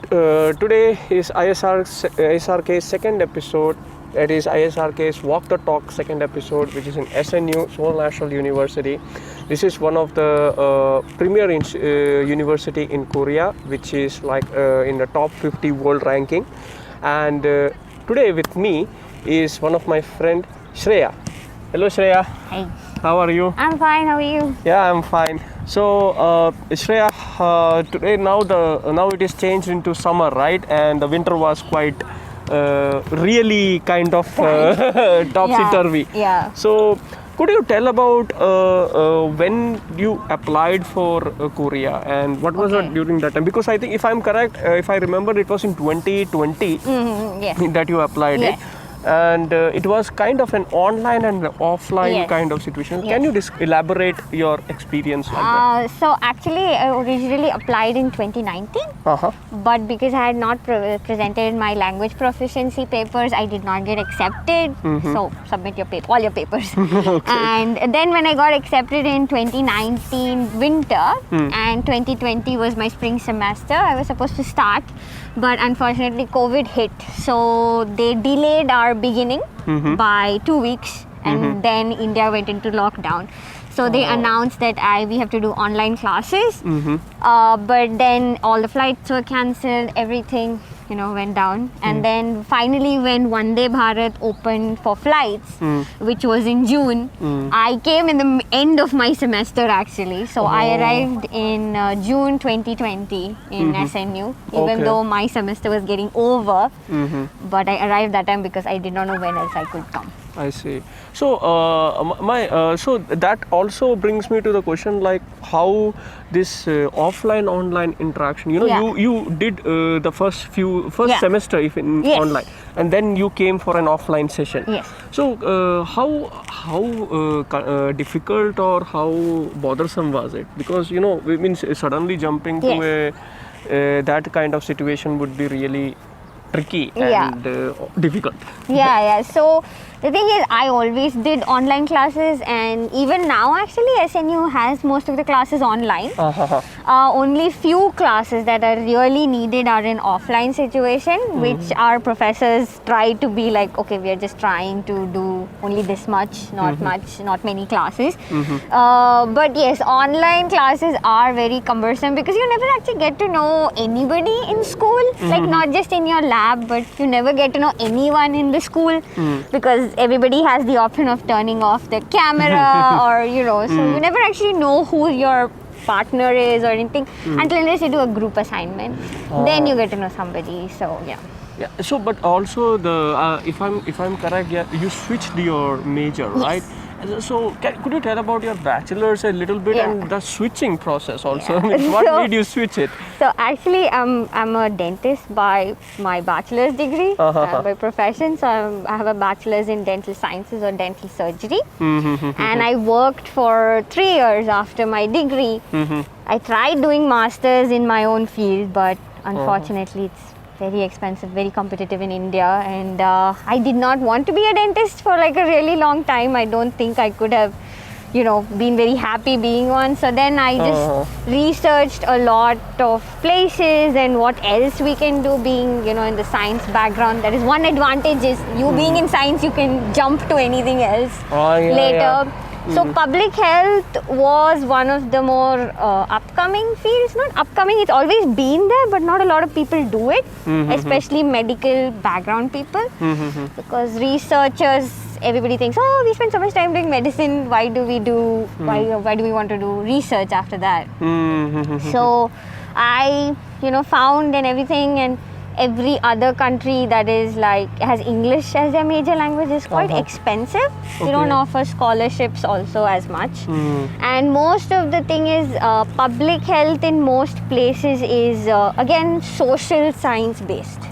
Today is ISRK's second episode. That is ISRK's Walk the Talk second episode, which is in SNU, Seoul National University. This is one of the premier university in Korea, which is like in the top 50 world ranking. And today with me is one of my friend Shreya. Hello Shreya. Hey. How are you? I'm fine. How are you? Yeah, I'm fine. So Shreya, today now it is changed into summer, right? And the winter was quite really kind of topsy-turvy. Yeah. So could you tell about when you applied for Korea and what was it during that time? Because I think if I'm correct, if I remember, it was in 2020 Yes. that you applied it. And it was kind of an online and offline kind of situation. Can you elaborate your experience like that? So actually, I originally applied in 2019, but because I had not presented my language proficiency papers, I did not get accepted. So submit your all your papers. And then when I got accepted in 2019 winter, and 2020 was my spring semester, I was supposed to start, but unfortunately COVID hit, so they delayed our beginning by 2 weeks, and then India went into lockdown. So they announced that we have to do online classes, but then all the flights were cancelled, everything went down. And then finally when Vande Bharat opened for flights, which was in June, I came in the end of my semester actually. So I arrived in June 2020 in SNU, even though my semester was getting over, but I arrived that time because I did not know when else I could come. I see. So so that also brings me to the question, like how this offline online interaction. You did the first semester in online, and then you came for an offline session. Yes. So how difficult or how bothersome was it? Because we mean suddenly jumping to that kind of situation would be really tricky and difficult. So the thing is, I always did online classes, and even now actually SNU has most of the classes online. Only few classes that are really needed are in offline situation, which our professors try to be like, okay, we are just trying to do only this much, not many classes. But yes, online classes are very cumbersome because you never actually get to know anybody in school, like not just in your lab, but you never get to know anyone in the school because everybody has the option of turning off the camera or so you never actually know who your partner is or anything until unless you do a group assignment. Then you get to know somebody. So yeah. So but also the if I'm correct, you switched your major, right? So could you tell about your bachelor's a little bit and the switching process also? What made you switch it? So actually I'm a dentist by my bachelor's degree, by profession. So I have a bachelor's in dental sciences or dental surgery, and I worked for 3 years after my degree. I tried doing masters in my own field, but unfortunately it's very expensive, very competitive in India, and I did not want to be a dentist for like a really long time. I don't think I could have been very happy being one. So then I just researched a lot of places and what else we can do being in the science background. That is one advantage, is you being in science, you can jump to anything else later. So public health was one of the more upcoming fields. Not upcoming, it's always been there, but not a lot of people do it, especially medical background people. Because researchers, everybody thinks, oh, we spend so much time doing medicine, why do we want to do research after that? So I found and everything, and every other country that is like has English as their major language is quite expensive. They don't offer scholarships also as much, and most of the thing is public health in most places is again social science based.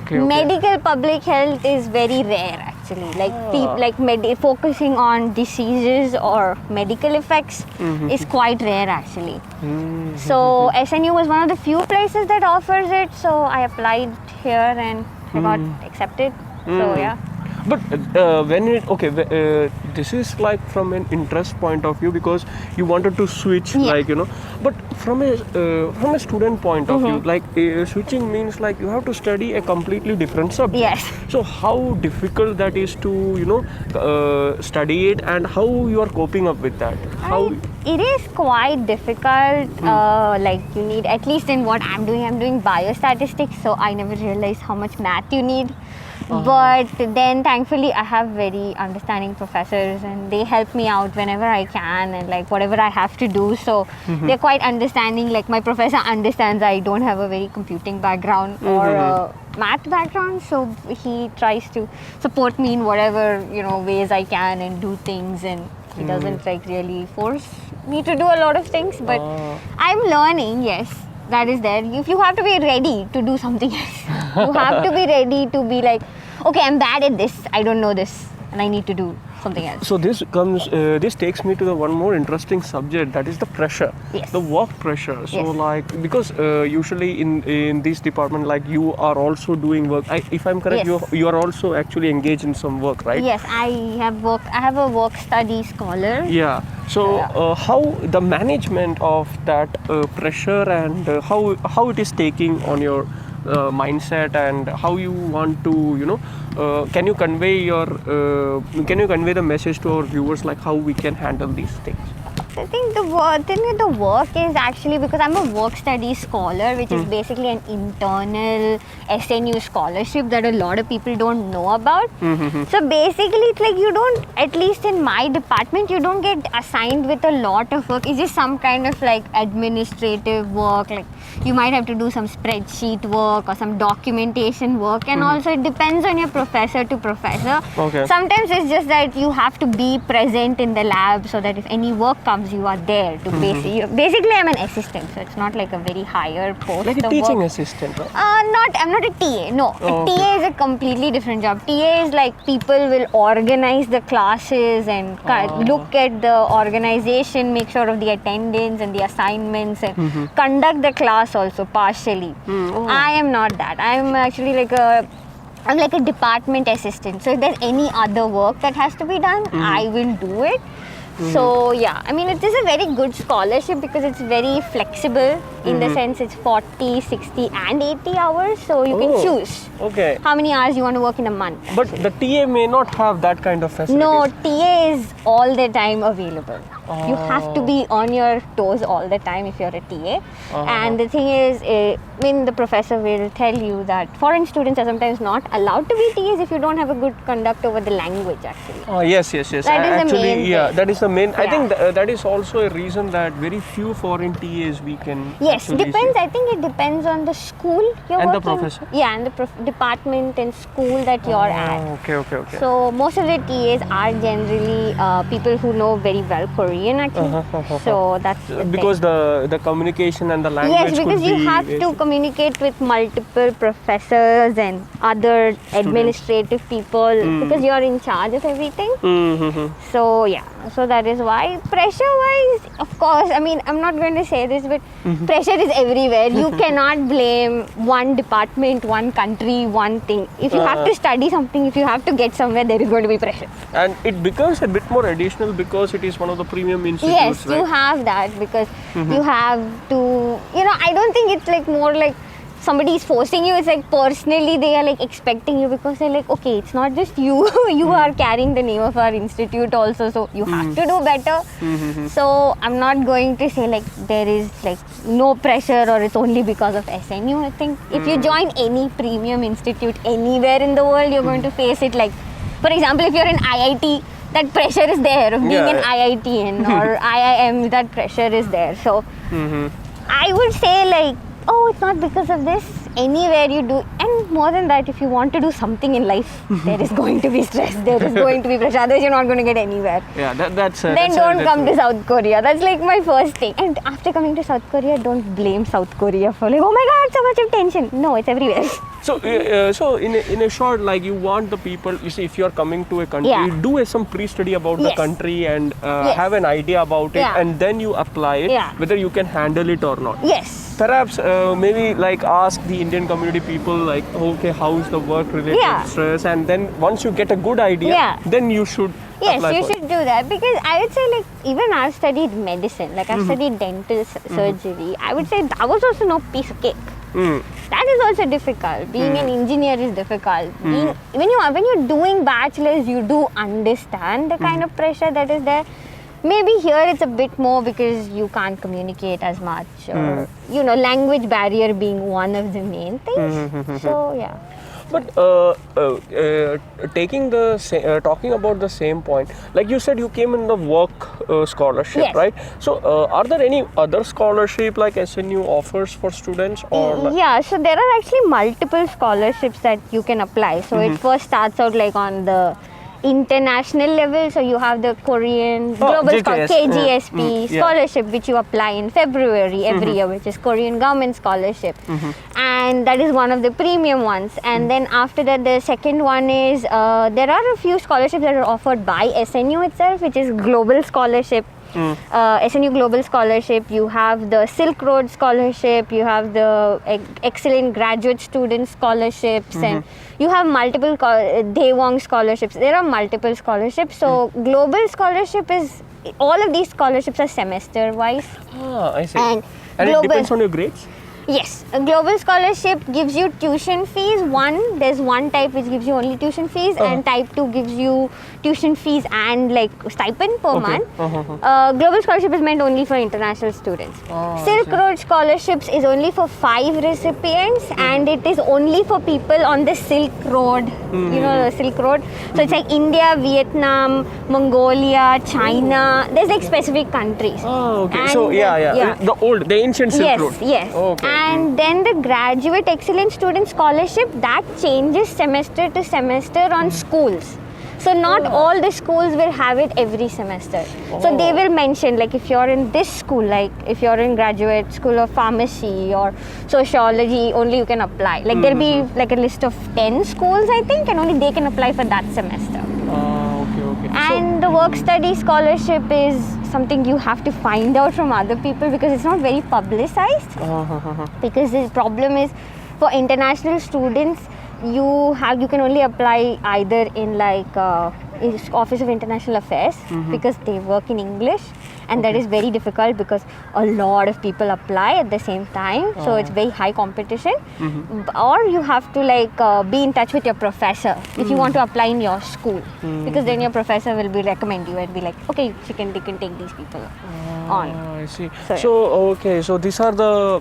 Medical public health is very rare actually, focusing on diseases or medical effects is quite rare actually. So SNU was one of the few places that offers it, so I applied here and I got accepted. So yeah. But when it this is like from an interest point of view because you wanted to switch, like but from a student point of view, like switching means like you have to study a completely different subject. Yes. So how difficult that is to study it, and how you are coping up with that? How it is quite difficult. Like you need, at least in what I'm doing biostatistics, so I never realized how much math you need. But then thankfully I have very understanding professors, and they help me out whenever I can, and like whatever I have to do. So they're quite understanding. Like my professor understands I don't have a very computing background or a math background, so he tries to support me in whatever ways I can and do things, and he doesn't like really force me to do a lot of things. But I'm learning. Yes, that is there. If you have to be ready to do something else, you have to be ready to be like, okay, I'm bad at this, I don't know this, and I need to do something else. So this takes me to the one more interesting subject, that is the pressure. Yes. The work pressure. So Yes. like, because usually in this department, like you are also doing work. If I'm correct, Yes. you are also actually engaged in some work, right? Yes, I have a work study scholar. Yeah. So how the management of that pressure, and how it is taking on your mindset, and how you want to can you convey the message to our viewers, like how we can handle these things? I think the work is actually, because I'm a work study scholar, which is basically an internal SNU scholarship that a lot of people don't know about. So basically it's like you don't, at least in my department, you don't get assigned with a lot of work. It's just some kind of like administrative work, like you might have to do some spreadsheet work or some documentation work, and also it depends on your professor to professor. Okay. Sometimes it's just that you have to be present in the lab, so that if any work comes, you are there to basically I'm an assistant, so it's not like a very higher post Like a of teaching work. assistant, right? I'm not a TA. No, Oh, a TA is a completely different job. TA is like people will organize the classes and look at the organization, make sure of the attendance and the assignments, and conduct the class also partially. I am not that. I'm actually like I'm like a department assistant. So if there's any other work that has to be done, I will do it. So yeah, I mean, it is a very good scholarship because it's very flexible in the sense it's 40, 60 and 80 hours. So you can choose Okay. how many hours you want to work in a month. But the TA may not have that kind of facilities. No, TA is all the time available. You have to be on your toes all the time if you're a TA. And the thing is, the professor will tell you that foreign students are sometimes not allowed to be TAs if you don't have a good conduct over the language, actually. Yes. That is the Actually, main yeah, thing. that is the main. I Yeah. think that is also a reason that very few foreign TAs we can. Yes, actually depends. see. I think it depends on the school you're And the working. professor. Yeah, and the department and school that you're at. Okay. So most of the TAs are generally people who know very well Korean, actually. So that's the Because thing. the communication and the language. Yes, because could you be have to communicate with multiple professors and other administrative people because you're in charge of everything. So yeah, so that is why pressure-wise, of course, I mean, I'm not going to say this, but pressure is everywhere. You cannot blame one department, one country, one thing. If you have to study something, if you have to get somewhere, there is going to be pressure. And it becomes a bit more additional because it is one of the premium institutes. Yes, right? you have that because you have to, I don't think it's like more like somebody is forcing you. It's like personally they are like expecting you because they're like, okay, it's not just you. You are carrying the name of our institute also, so you have to do better. So I'm not going to say like there is like no pressure or it's only because of SNU. I think if you join any premium institute anywhere in the world, you're going to face it. Like, for example, if you're in IIT, that pressure is there of being an IITian or IIM, that pressure is there. So I would say like, oh, it's not because of this. Anywhere you do, and more than that, if you want to do something in life, there is going to be stress, there is going to be pressure, otherwise you're not going to get anywhere. Yeah, that's Then don't come to South Korea. That's like my first thing. And after coming to South Korea, don't blame South Korea for like, oh my god, so much of tension. No, it's everywhere. So in a short, like you want the people, you see, if you are coming to a country, you do some pre-study about the country and have an idea about it, and then you apply it, whether you can handle it or not. Yes. Perhaps maybe like ask the Indian community people like, okay, how's the work related stress, and then once you get a good idea, then you should. Yes, you should do that, because I would say, like, even I've studied medicine, like I've studied dental surgery. I would say that was also no piece of cake. That is also difficult. Being an engineer is difficult. When you're doing bachelor's, you do understand the kind of pressure that is there. Maybe here it's a bit more because you can't communicate as much, or language barrier being one of the main things. So yeah. But talking about the same point, like you said, you came in the work scholarship, right? So are there any other scholarship like SNU offers for students, or? Yeah, so there are actually multiple scholarships that you can apply. So it first starts out like on the international level, so you have the Korean Global KGSP scholarship, which you apply in February every year, which is Korean government scholarship, and that is one of the premium ones. And then after that, the second one is there are a few scholarships that are offered by SNU itself, which is Global Scholarship. SNU Global Scholarship, you have the Silk Road Scholarship, you have the Excellent Graduate Student Scholarships, and you have multiple Daewong Scholarships. There are multiple scholarships. So Global Scholarship is, all of these scholarships are semester wise. I see. And it depends on your grades? Yes, a global scholarship gives you tuition fees. There's one type which gives you only tuition fees, and type 2 gives you tuition fees and like stipend per month. Global scholarship is meant only for international students. Silk Road scholarships is only for 5 recipients, and it is only for people on the Silk Road. You know the Silk Road? So it's like India, Vietnam, Mongolia, China. There's like specific countries. And so the ancient Silk Road. Yes. And then the Graduate Excellent Student Scholarship, that changes semester to semester on schools. So not all the schools will have it every semester. So they will mention, like if you're in this school, like if you're in graduate school of pharmacy or sociology, only you can apply. Like there'll be like a list of 10 schools, I think, and only they can apply for that semester. And the work study scholarship is something you have to find out from other people, because it's not very publicized. Because the problem is, for international students, you can only apply either in like Office of International Affairs, because they work in English, and that is very difficult because a lot of people apply at the same time, so it's very high competition. Or you have to like be in touch with your professor if you want to apply in your school, because then your professor will recommend you and be like, okay, they can take these people on. I see. So these are the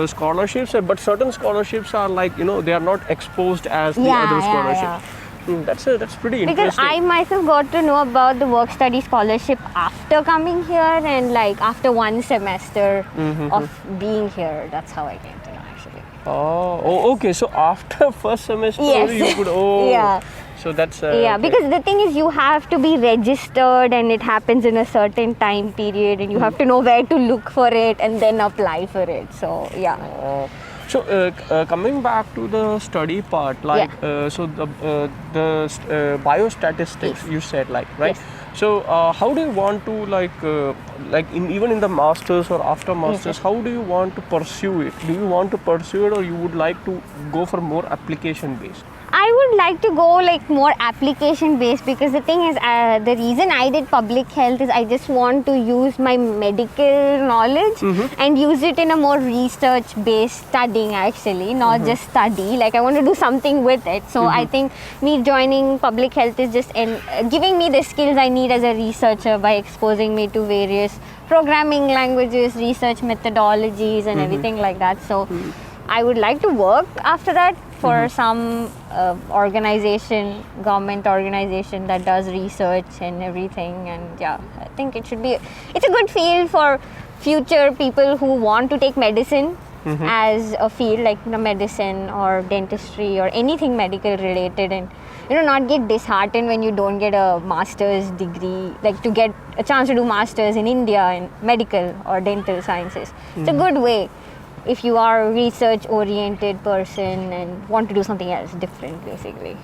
scholarships, but certain scholarships are like, they are not exposed as the other scholarships. That's pretty interesting. Because I myself got to know about the work study scholarship after coming here, and like after one semester of being here. That's how I came to know, actually. Okay. So after first semester, you could. So that's because the thing is, you have to be registered, and it happens in a certain time period, and you have to know where to look for it and then apply for it. So So coming back to the study part, like so the biostatistics you said, like, right? Yes. So how do you want to even in the masters or after masters, how do you want to pursue it? Do you want to pursue it, or you would like to go for more application based? I would like to go like more application based, because the thing is, the reason I did public health is I just want to use my medical knowledge and use it in a more research based studying, actually, not just study. Like I want to do something with it. So I think me joining public health is just giving me the skills I need as a researcher by exposing me to various programming languages, research methodologies, and everything like that. So I would like to work after that for some government organization that does research and everything. And I think it's a good field for future people who want to take medicine as a field, like medicine or dentistry or anything medical related, and not get disheartened when you don't get a master's degree, like to get a chance to do masters in India in medical or dental sciences. It's a good way. if you are a research oriented person and want to do something else different, basically.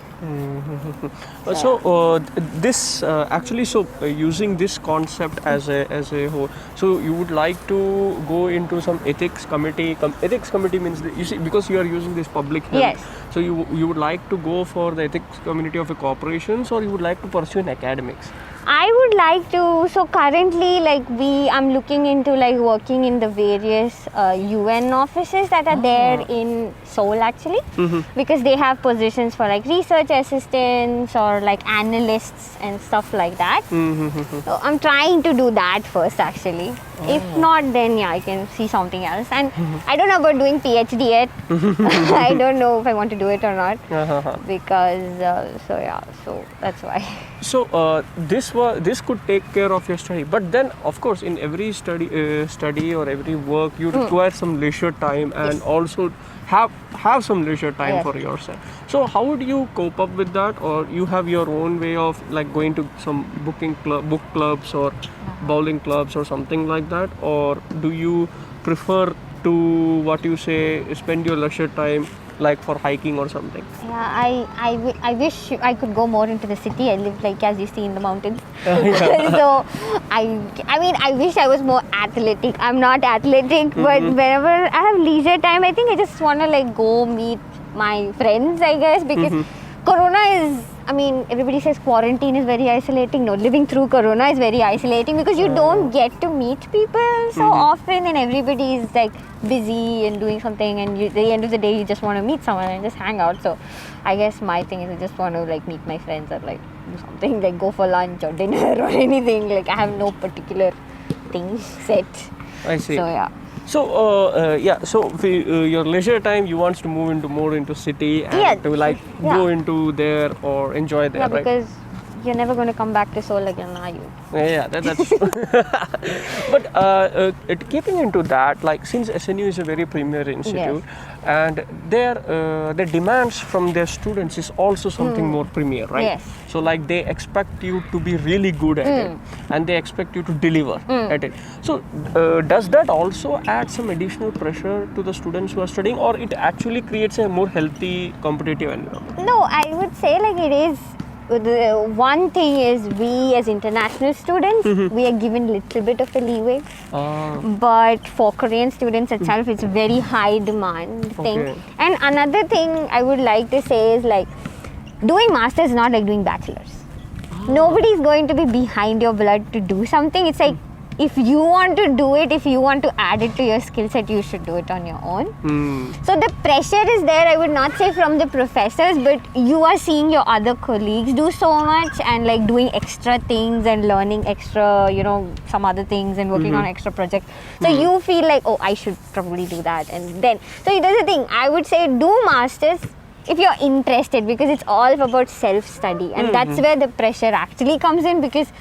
This actually, using this concept as a whole, so you would like to go into some ethics committee. Ethics committee means you see, because you are using this public health. Yes. So you would like to go for the ethics committee of a corporations, or you would like to pursue in academics? I would like to. So currently, I'm looking into working in the various UN offices that are there in Seoul, actually, because they have positions for research assistants or analysts and stuff like that. So I'm trying to do that first, actually. If not, then I can see something else. And I don't know about doing Ph.D. yet. I don't know if I want to do it or not, because so that's why. So this could take care of your study, but then of course in every study or every work you require some leisure time and also have some leisure time for yourself. So how would you cope up with that, or you have your own way of going to some book clubs or bowling clubs or something like that, or do you prefer to spend your leisure time for hiking or something? Yeah, I wish I could go more into the city. I live as you see in the mountains. So I wish I was more athletic. I'm not athletic, but whenever I have leisure time, I think I just want to go meet my friends, I guess, because Corona is, everybody says quarantine is very isolating. No, living through Corona is very isolating because you don't get to meet people so often, and everybody is busy and doing something, and at the end of the day you just want to meet someone and just hang out. So I guess my thing is I just want to meet my friends or do something, go for lunch or dinner or anything. I have no particular thing set. I see. So yeah. So your leisure time you want to move more into city and to go into there or enjoy there, right? Because you're never going to come back to Seoul again, are you? Yeah, that's true. But keeping into that, since SNU is a very premier institute, and their demands from their students is also something more premier, right? Yes. So they expect you to be really good at it, and they expect you to deliver at it. So does that also add some additional pressure to the students who are studying, or it actually creates a more healthy competitive environment? No, I would say it is. The one thing is, we as international students, we are given little bit of a leeway. But for Korean students itself, it's a very high demand thing. And another thing I would like to say is doing masters is not like doing bachelors. Nobody's going to be behind your blood to do something. It's if you want to do it, if you want to add it to your skill set, you should do it on your own. So the pressure is there, I would not say from the professors, but you are seeing your other colleagues do so much and doing extra things and learning extra, some other things and working on extra projects. So you feel oh, I should probably do that. And then, so that's the thing, I would say do masters if you're interested, because it's all about self-study, and that's where the pressure actually comes in, because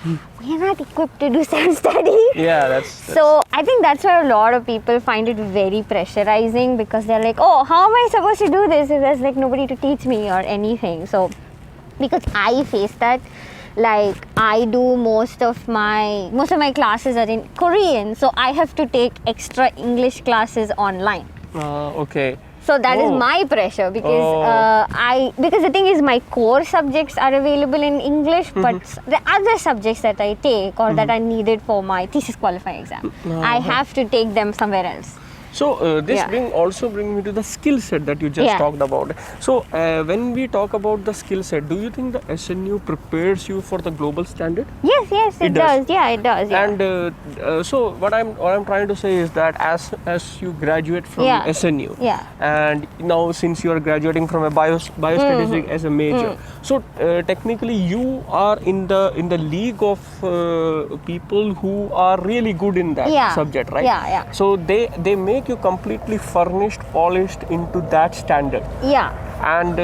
we're not equipped to do self-study. Yeah, that's So I think that's where a lot of people find it very pressurizing, because they're oh, how am I supposed to do this if there's nobody to teach me or anything? So because I face that, I do most of my classes are in Korean, so I have to take extra English classes online. Okay. So that is my pressure, because because the thing is, my core subjects are available in English, but the other subjects that I take or that are needed for my thesis qualifying exam, I have to take them somewhere else. So this also brings me to the skill set that you just talked about. So when we talk about the skill set, do you think the SNU prepares you for the global standard? Yes, it does. Yeah, it does. Yeah. And so what I'm trying to say is that as you graduate from SNU, and now since you are graduating from a biostatistic as a major, so technically you are in the league of people who are really good in that subject, right? Yeah. So they make you completely furnished, polished into that standard. Yeah. And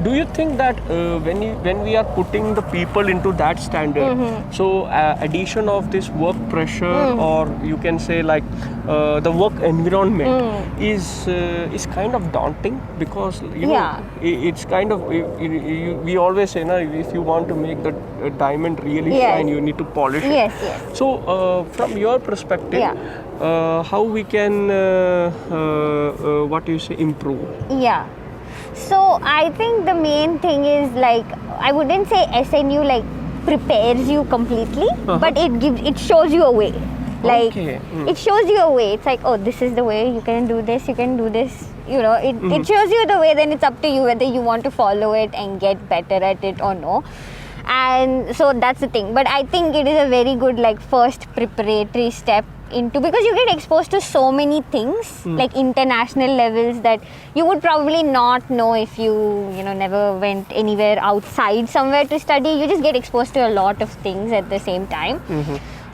do you think that when we are putting the people into that standard, so addition of this work pressure, or you can say the work environment is kind of daunting, because it's kind of we always say if you want to make the diamond really shine, you need to polish it. Yes. So from your perspective, how we can what do you say, improve? Yeah. So I think the main thing is like, I wouldn't say SNU like prepares you completely, but it shows you a way. Like it shows you a way. It's like, oh, this is the way, you can do this, you can do this. You know, it shows you the way. Then it's up to you whether you want to follow it and get better at it or no. And so that's the thing. But I think it is a very good like first preparatory step into, because you get exposed to so many things like international levels that you would probably not know if you never went anywhere outside somewhere to study. You just get exposed to a lot of things at the same time.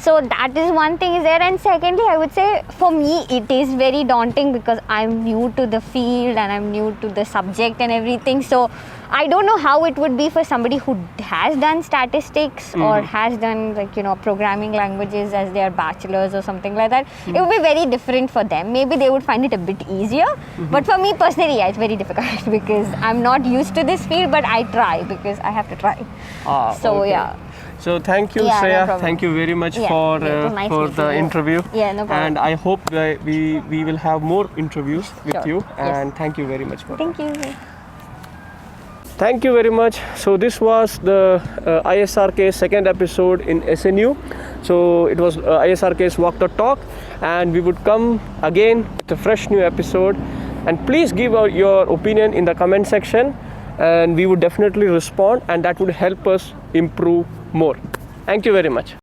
So that is one thing is there. And secondly, I would say for me it is very daunting because I'm new to the field and I'm new to the subject and everything. So I don't know how it would be for somebody who has done statistics or has done like programming languages as their bachelor's or something like that. It would be very different for them. Maybe they would find it a bit easier. But for me personally, yeah, it's very difficult because I'm not used to this field, but I try because I have to try. Yeah. So thank you, Shreya. No, thank you very much for the interview. Yeah, no problem. And I hope that we will have more interviews with you. And thank you very much for that. Thank you. Thank you very much. So this was the ISRK second episode in SNU. So it was ISRK's Walk the Talk, and we would come again with a fresh new episode. And please give out your opinion in the comment section, and we would definitely respond, and that would help us improve more. Thank you very much.